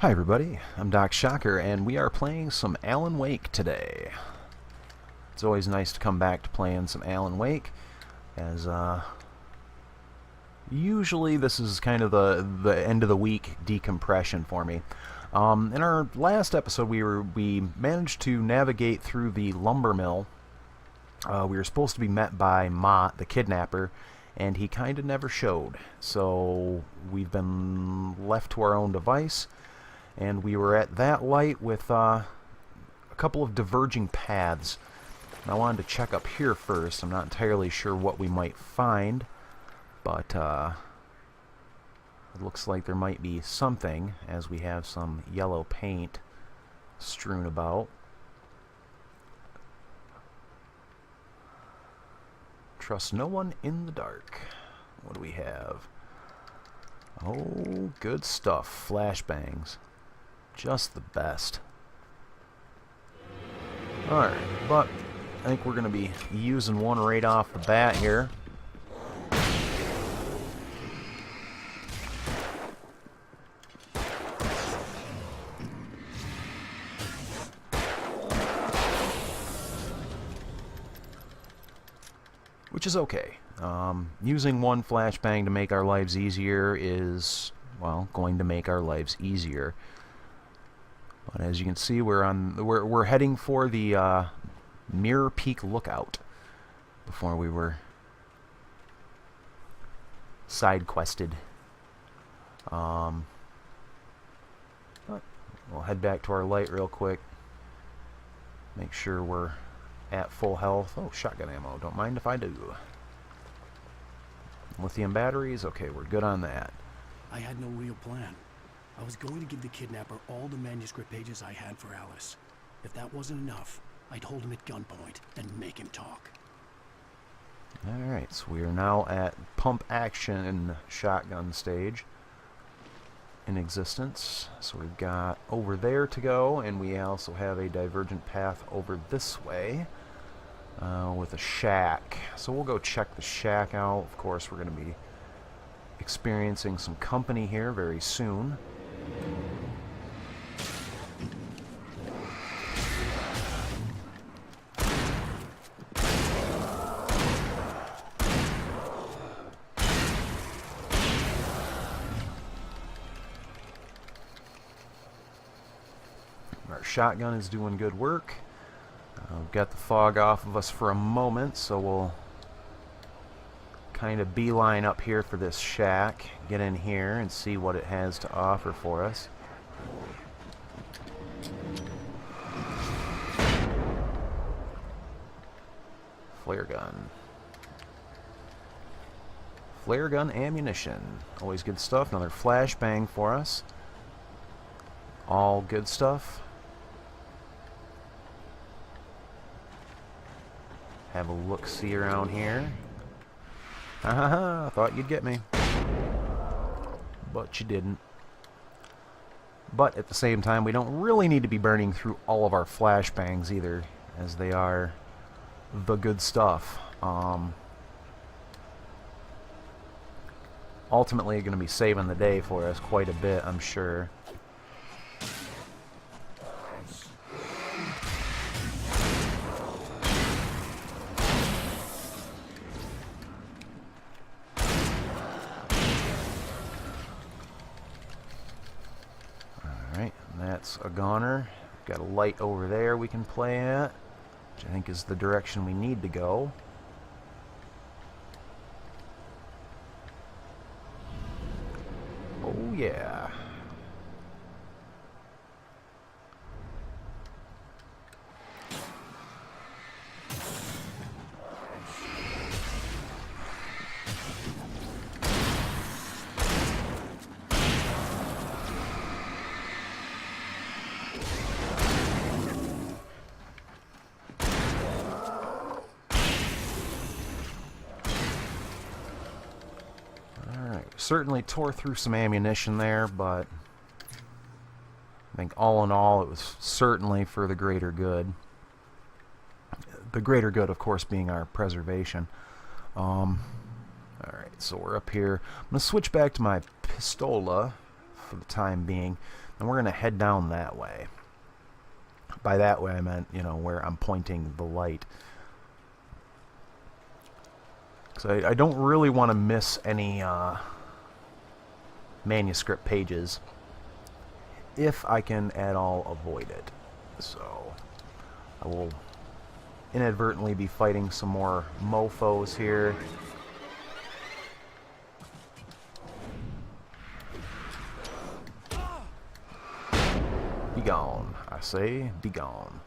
Hi everybody, I'm Doc Shocker, and we are playing some Alan Wake today. It's always nice to come back to playing some Alan Wake, as usually this is kind of the end of the week decompression for me. In our last episode we managed to navigate through the lumber mill. We were supposed to be met by Mott, the kidnapper, and he kind of never showed. So we've been left to our own device. And we were at that light with a couple of diverging paths. And I wanted to check up here first. I'm not entirely sure what we might find, but it looks like there might be something, as we have some yellow paint strewn about. Trust no one in the dark. What do we have? Oh, good stuff. Flashbangs. Just the best. Alright, but I think we're going to be using one right off the bat here. Which is okay. Using one flashbang to make our lives easier is, well, going to make our lives easier. But as you can see, we're heading for the Mirror Peak Lookout before we were side quested. We'll head back to our light real quick. Make sure we're at full health. Oh, shotgun ammo. Don't mind if I do. Lithium batteries. Okay, we're good on that. I had no real plan. I was going to give the kidnapper all the manuscript pages I had for Alice. If that wasn't enough, I'd hold him at gunpoint and make him talk. Alright, so we are now at pump action shotgun stage in existence. So we've got over there to go, and we also have a divergent path over this way with a shack. So we'll go check the shack out. Of course, we're going to be experiencing some company here very soon. Our shotgun is doing good work. We've got the fog off of us for a moment, so we'll kind of beeline up here for this shack, get in here and see what it has to offer for us. Flare gun. Flare gun ammunition. Always good stuff. Another flashbang for us. All good stuff. Have a look-see around here. Ha! Thought you'd get me. But you didn't. But at the same time, we don't really need to be burning through all of our flashbangs either, as they are the good stuff. Ultimately, going to be saving the day for us quite a bit, I'm sure. That's a goner. Got a light over there we can play at, which I think is the direction we need to go. Oh yeah. Certainly tore through some ammunition there, but I think all in all it was certainly for the greater good. The greater good, of course, being our preservation. Alright, so we're up here. I'm going to switch back to my pistola for the time being. And we're going to head down that way. By that way, I meant, you know, where I'm pointing the light. So I don't really want to miss any manuscript pages if I can at all avoid it. So I will inadvertently be fighting some more mofos here. Be gone, I say, be gone.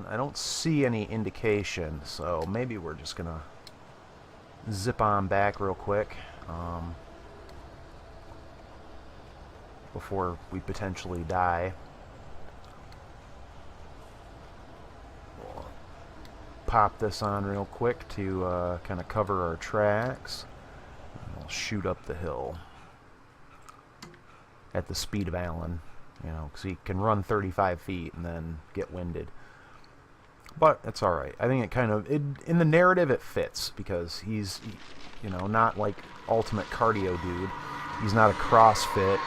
I don't see any indication, so maybe we're just gonna zip on back real quick before we potentially die. We'll pop this on real quick to kind of cover our tracks. We'll shoot up the hill at the speed of Alan, you know, because he can run 35 feet and then get winded. But it's all right. I think it kind of, in the narrative, it fits because he's, you know, not like ultimate cardio dude. He's not a CrossFit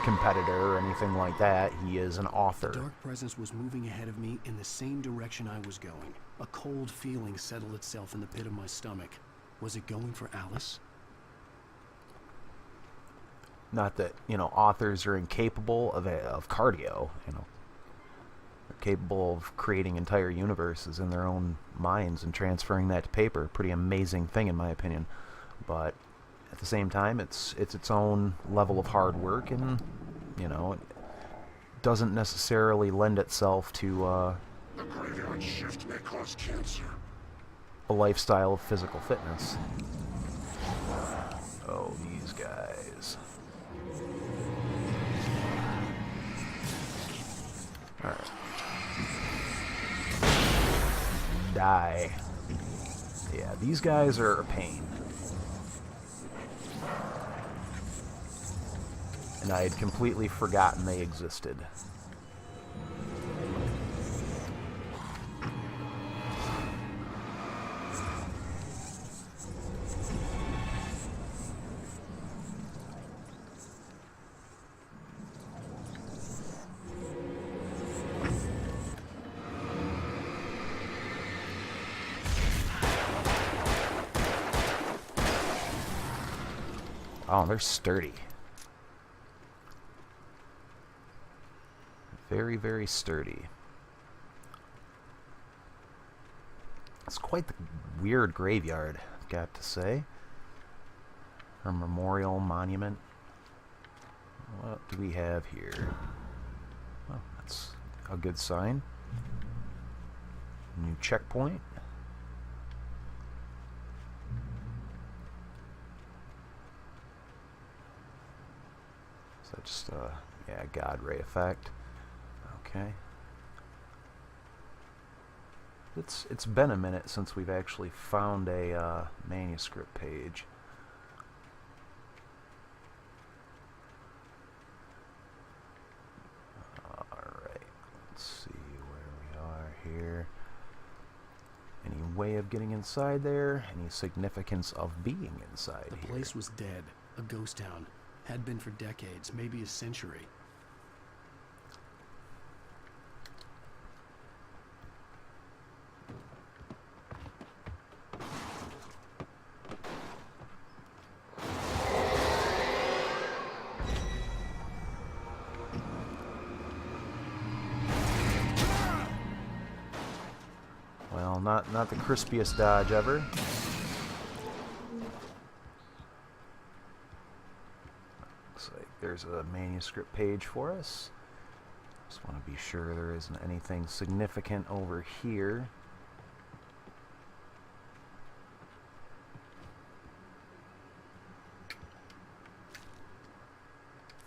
competitor or anything like that. He is an author. The dark presence was moving ahead of me in the same direction I was going. A cold feeling settled itself in the pit of my stomach. Was it going for Alice? Not that, you know, authors are incapable of cardio, you know. They're capable of creating entire universes in their own minds and transferring that to paper. Pretty amazing thing, in my opinion. But at the same time, it's its own level of hard work, and, you know, it doesn't necessarily lend itself to The graveyard shift may cause cancer. a lifestyle of physical fitness. Oh, these guys. Alright. Die. Yeah, these guys are a pain. And I had completely forgotten they existed. Oh, they're sturdy. Very, very sturdy. It's quite the weird graveyard, I've got to say. Or memorial monument. What do we have here? Oh, that's a good sign. New checkpoint. Is that just yeah, God ray effect? Okay. It's been a minute since we've actually found a manuscript page. Alright, let's see where we are here. Any way of getting inside there? Any significance of being inside The here? place was dead. A ghost town. Had been for decades, maybe a century. Well, not the crispiest dodge ever. Looks like there's a manuscript page for us. Just want to be sure there isn't anything significant over here.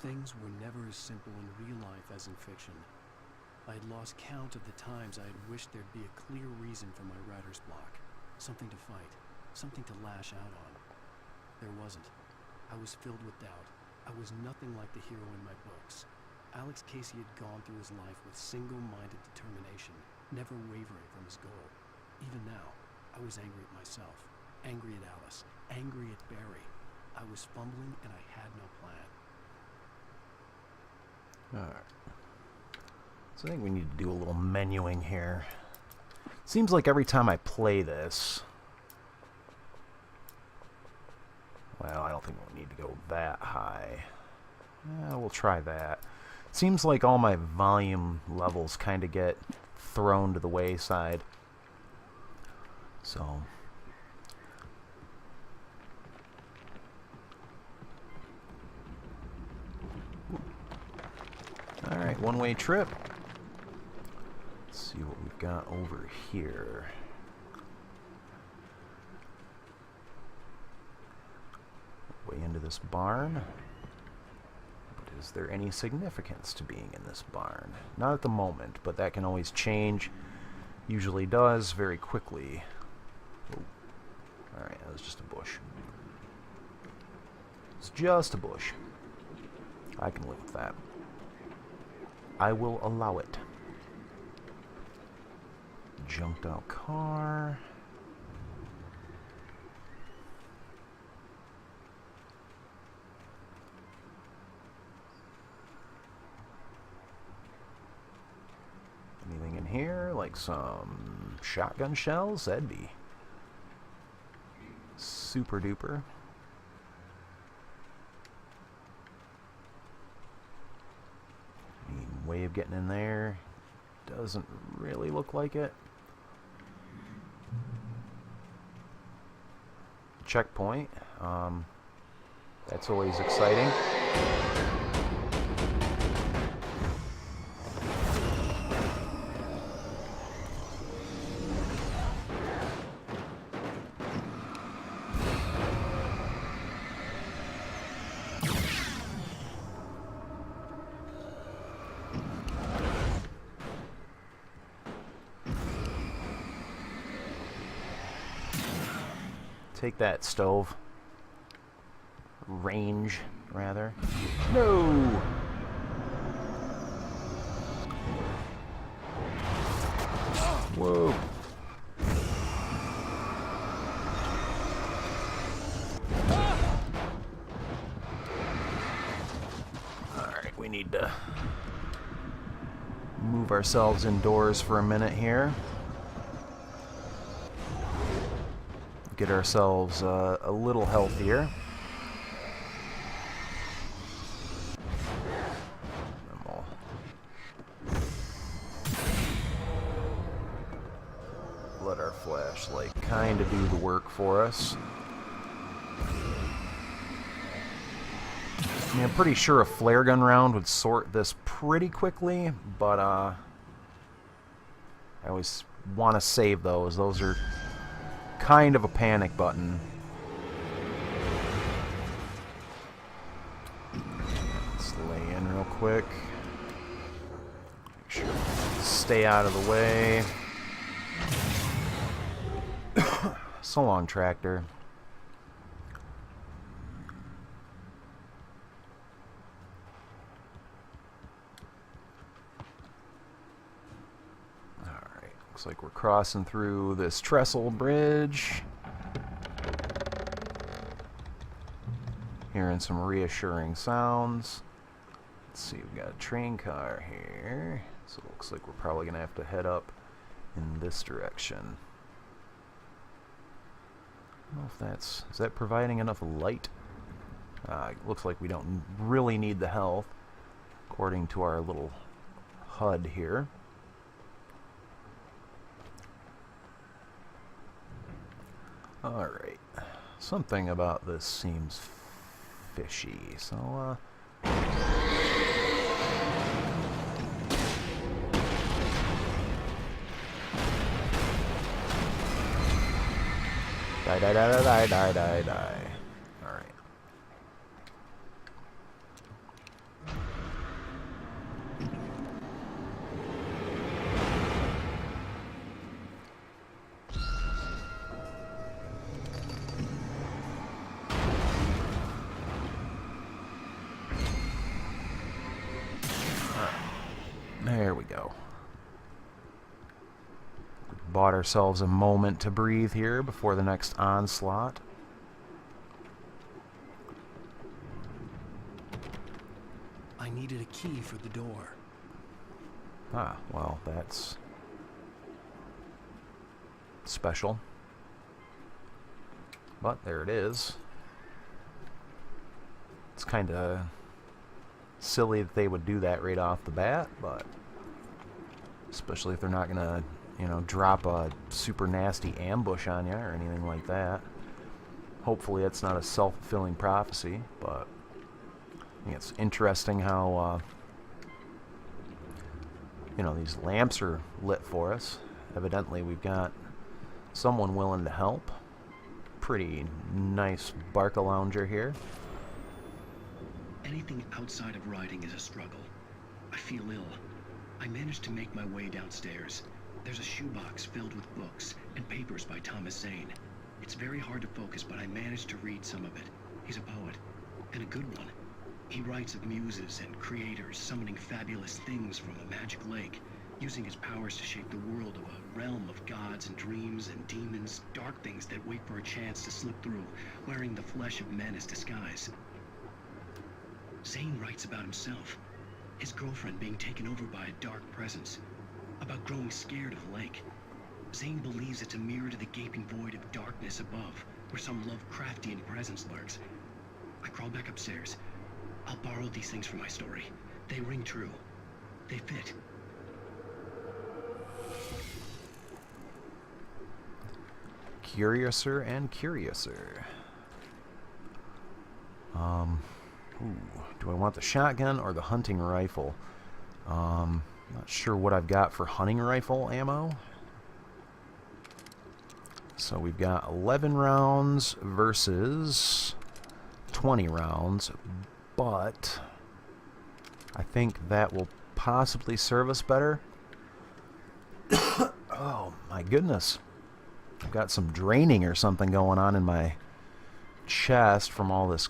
Things were never as simple in real life as in fiction. I had lost count of the times I had wished there'd be a clear reason for my writer's block. Something to fight. Something to lash out on. There wasn't. I was filled with doubt. I was nothing like the hero in my books. Alex Casey had gone through his life with single-minded determination, never wavering from his goal. Even now, I was angry at myself, angry at Alice, angry at Barry. I was fumbling and I had no plan. Alright. So I think we need to do a little menuing here. Seems like every time I play this... Well, I don't think we'll need to go that high. Yeah, we'll try that. Seems like all my volume levels kind of get thrown to the wayside. So... Alright, one-way trip. Let's see what we've got over here. Way into this barn. But is there any significance to being in this barn? Not at the moment, but that can always change. Usually does very quickly. Oh. Alright, that was just a bush. It's just a bush. I can live with that. I will allow it. Junked out car. Anything in here? Like some shotgun shells? That'd be super duper. Way of getting in there. Doesn't really look like it. Checkpoint. That's always exciting. Take that, stove. Range, rather. No! Whoa. Alright, we need to move ourselves indoors for a minute here. Get ourselves a little healthier. And we'll let our flashlight kind of do the work for us. I mean, I'm pretty sure a flare gun round would sort this pretty quickly, but I always want to save those. Those are kind of a panic button. Let's lay in real quick. Make sure we stay out of the way. So long, tractor. Looks like we're crossing through this trestle bridge. Hearing some reassuring sounds. Let's see, we've got a train car here. So it looks like we're probably going to have to head up in this direction. I don't know if that's... Is that providing enough light? It looks like we don't really need the health, according to our little HUD here. Alright, something about this seems fishy, so, Die, die, die, die, die, die, die. Alright. There we go. Bought ourselves a moment to breathe here before the next onslaught. I I needed a key for the door. Ah, well, that's special. But there it is. It's kind of silly that they would do that right off the bat, but especially if they're not gonna, drop a super nasty ambush on you or anything like that. Hopefully it's not a self-fulfilling prophecy, but I think it's interesting how these lamps are lit for us. Evidently we've got someone willing to help. Pretty nice Barca lounger here. Anything outside of riding is a struggle. I feel ill. I managed to make my way downstairs. There's a shoebox filled with books and papers by Thomas Zane. It's very hard to focus, but I managed to read some of it. He's a poet, and a good one. He writes of muses and creators summoning fabulous things from a magic lake, using his powers to shape the world of a realm of gods and dreams and demons, dark things that wait for a chance to slip through, wearing the flesh of men as disguise. Zane writes about himself, his girlfriend being taken over by a dark presence, about growing scared of the lake. Zane believes it's a mirror to the gaping void of darkness above, where some Lovecraftian presence lurks. I crawl back upstairs. I'll borrow these things for my story. They ring true. They fit. Curiouser and curiouser. Do I want the shotgun or the hunting rifle? Not sure what I've got for hunting rifle ammo. So we've got 11 rounds versus 20 rounds, but I think that will possibly serve us better. Oh my goodness. I've got some draining or something going on in my chest from all this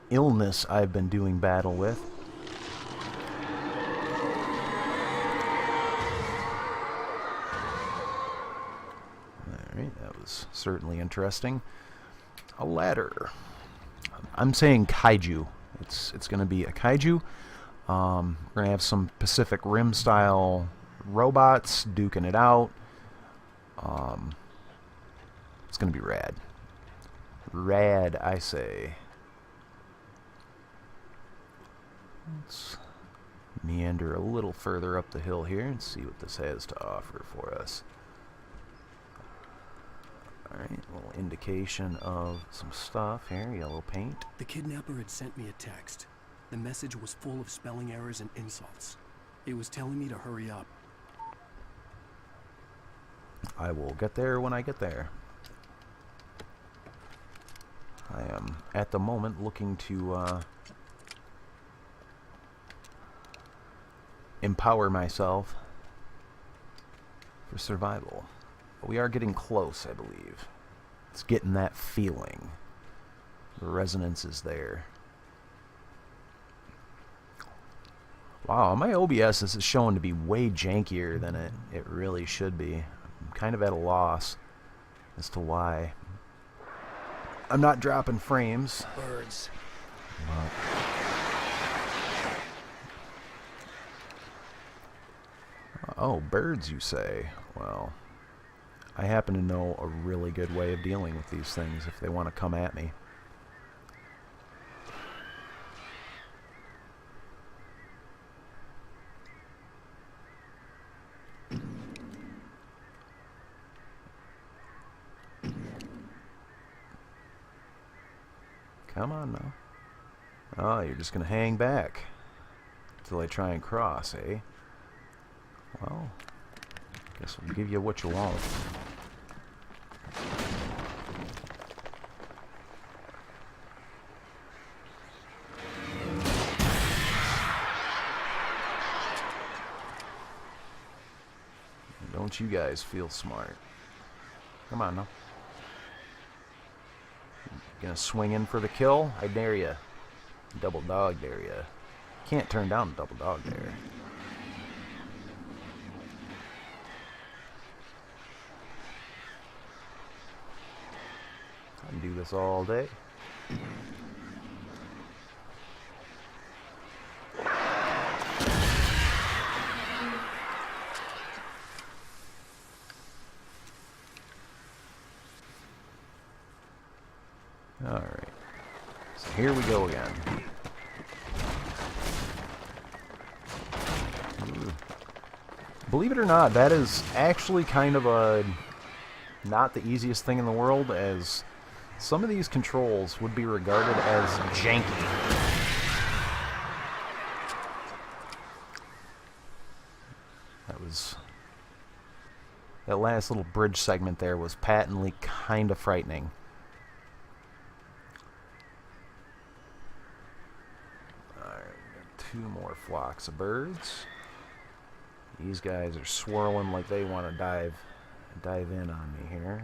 illness I've been doing battle with. Alright, that was certainly interesting. A ladder. I'm saying kaiju. It's going to be a kaiju. We're going to have some Pacific Rim style robots duking it out. It's going to be rad. Rad, I say. Let's meander a little further up the hill here and see what this has to offer for us. Alright, a little indication of some stuff here. Yellow paint. The kidnapper had sent me a text. The message was full of spelling errors and insults. It was telling me to hurry up. I will get there when I get there. I am, at the moment, looking to empower myself for survival. But we are getting close, I believe. It's getting that feeling. The resonance is there. Wow, my OBS is showing to be way jankier than it really should be. I'm kind of at a loss as to why. I'm not dropping frames. Birds. Oh, birds, you say? Well, I happen to know a really good way of dealing with these things if they want to come at me. Come on now. Oh, you're just going to hang back until I try and cross, eh? Well, guess we'll give you what you want. Don't you guys feel smart? Come on now. Gonna swing in for the kill? I dare ya. Double dog dare ya. Can't turn down double dog dare. I can do this all day. Here we go again. Ooh. Believe it or not, that is actually kind of a not the easiest thing in the world, as some of these controls would be regarded as janky. That last little bridge segment there was patently kind of frightening. Alright, two more flocks of birds. These guys are swirling like they want to dive in on me here.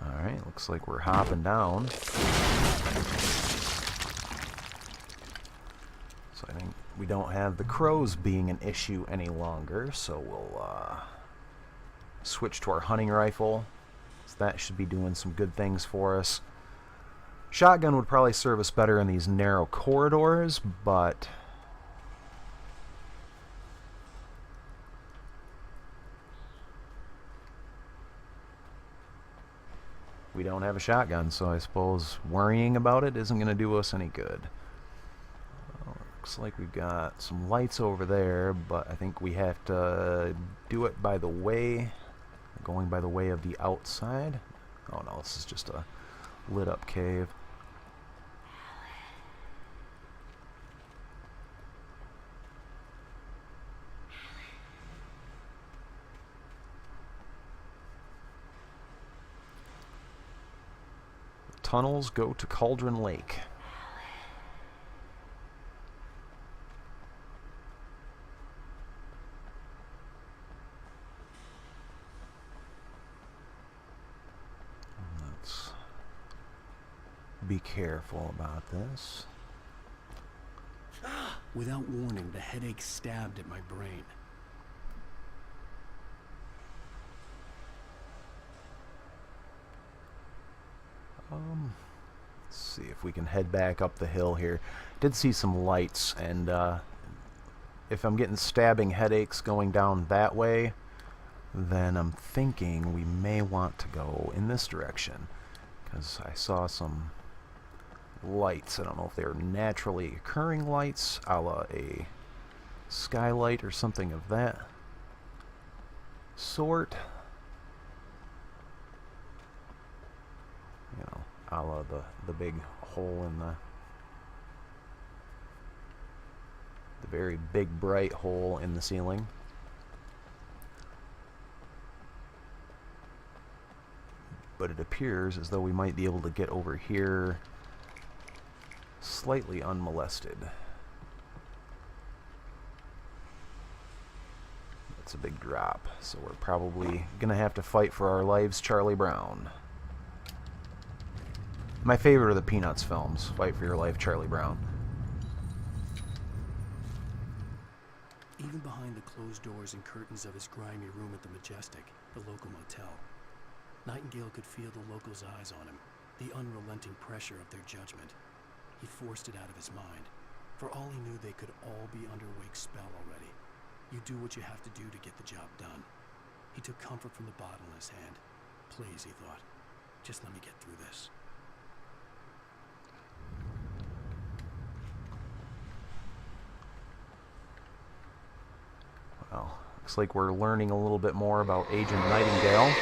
Alright, looks like we're hopping down. So I think we don't have the crows being an issue any longer, so we'll switch to our hunting rifle. So that should be doing some good things for us. Shotgun would probably serve us better in these narrow corridors, but we don't have a shotgun, so I suppose worrying about it isn't going to do us any good. Looks like we've got some lights over there, but I think we have to do it by the way, going by the way of the outside. Oh no, this is just a lit up cave. Tunnels go to Cauldron Lake. Let's be careful about this. Without warning, the headache stabbed at my brain. Let's see if we can head back up the hill here. Did see some lights, and if I'm getting stabbing headaches going down that way, then I'm thinking we may want to go in this direction, because I saw some lights. I don't know if they're naturally occurring lights, a la a skylight or something of that sort. You know, a la the big hole in the very big bright hole in the ceiling. But it appears as though we might be able to get over here slightly unmolested. It's a big drop, so we're probably gonna have to fight for our lives, Charlie Brown. My favorite of the Peanuts films, Fight for Your Life, Charlie Brown. Even behind the closed doors and curtains of his grimy room at the Majestic, the local motel, Nightingale could feel the locals' eyes on him, the unrelenting pressure of their judgment. He forced it out of his mind. For all he knew, they could all be under Wake's spell already. You do what you have to do to get the job done. He took comfort from the bottle in his hand. Please, he thought, just let me get through this. Well, looks like we're learning a little bit more about Agent Nightingale.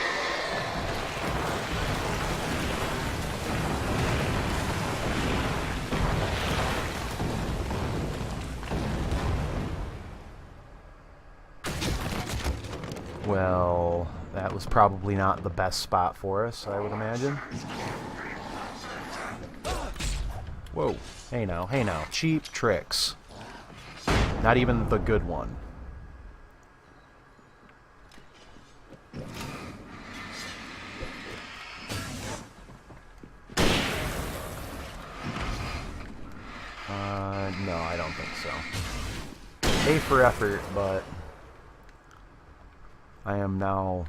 Well, that was probably not the best spot for us, I would imagine. Whoa. Hey now. Cheap tricks. Not even the good one. No, I don't think so. A for effort, but I am now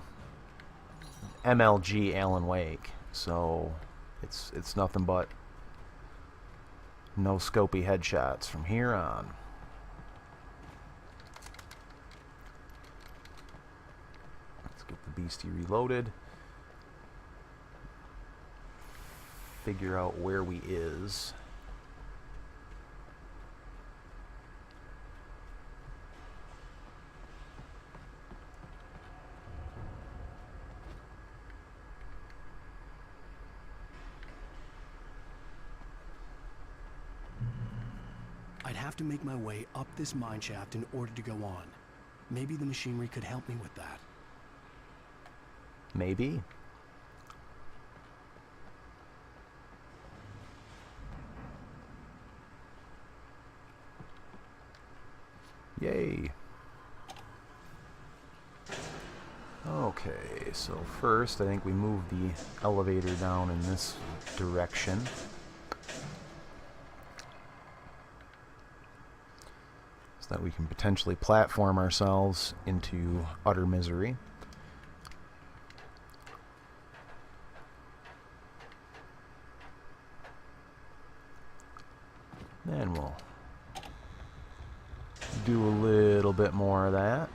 MLG Alan Wake. So it's nothing but no scopy headshots from here on. Let's get the beastie reloaded. Figure out where we is. I'd have to make my way up this mine shaft in order to go on. Maybe the machinery could help me with that. Maybe. Yay. Okay, so first I think we move the elevator down in this direction. So that we can potentially platform ourselves into utter misery. Then we'll do a little bit more of that.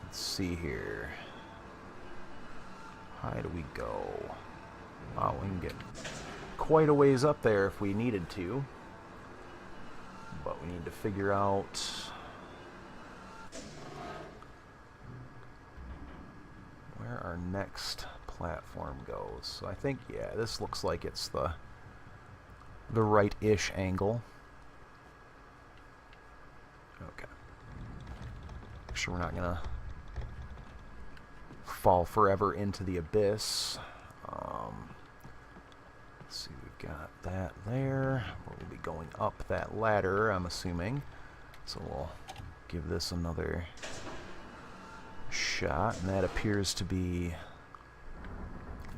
Let's see here. How high do we go? Oh, we can get quite a ways up there if we needed to. But we need to figure out where our next platform goes. So I think, yeah, this looks like it's the right-ish angle. Okay. Make sure we're not gonna fall forever into the abyss. Let's see, we've got that there. We'll be going up that ladder, I'm assuming. So we'll give this another shot, and that appears to be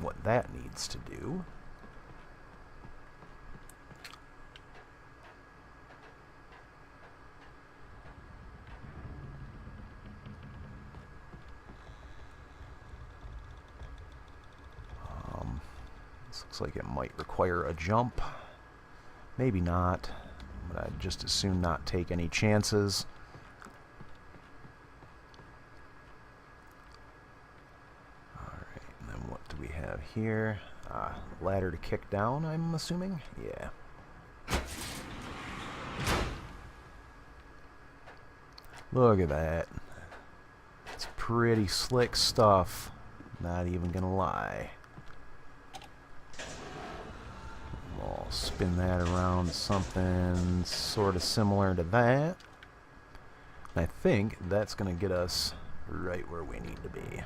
what that needs to do. Looks like it might require a jump. Maybe not, but I'd just as soon not take any chances. Alright, and then what do we have here? Ladder to kick down, I'm assuming? Yeah. Look at that. It's pretty slick stuff. Not even gonna lie. We'll spin that around to something sort of similar to that. And I think that's going to get us right where we need to be.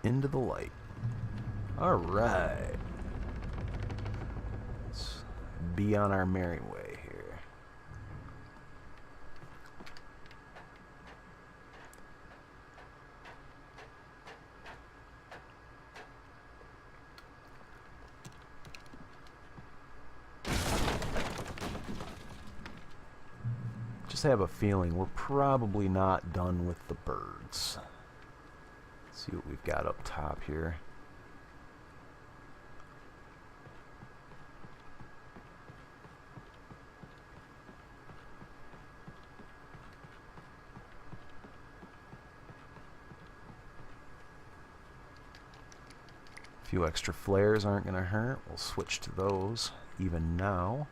Into the light. All right. Let's be on our merry way. Have a feeling we're probably not done with the birds. Let's see what we've got up top here. A few extra flares aren't going to hurt. We'll switch to those even now.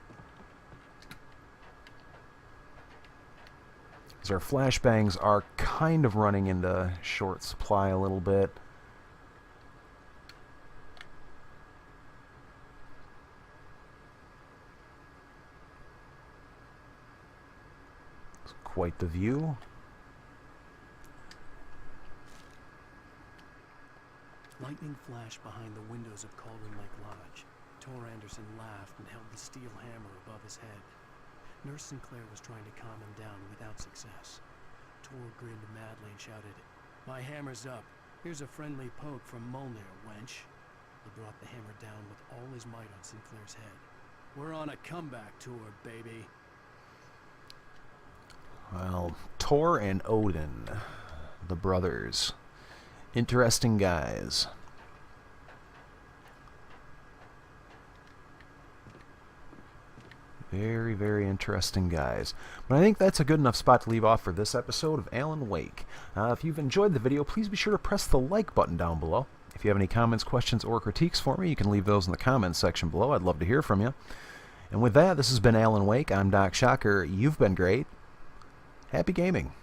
Our flashbangs are kind of running into short supply a little bit. It's quite the view. Lightning flashed behind the windows of Cauldron Lake Lodge. Tor Anderson laughed and held the steel hammer above his head. Nurse Sinclair was trying to calm him down without success. Tor grinned madly and shouted, "My hammer's up. Here's a friendly poke from Molnir, wench." He brought the hammer down with all his might on Sinclair's head. We're on a comeback tour, baby. Well, Tor and Odin, the brothers. Interesting guys. Very, very interesting guys. But I think that's a good enough spot to leave off for this episode of Alan Wake. If you've enjoyed the video, please be sure to press the like button down below. If you have any comments, questions, or critiques for me, you can leave those in the comments section below. I'd love to hear from you. And with that, this has been Alan Wake. I'm Doc Shocker. You've been great. Happy gaming.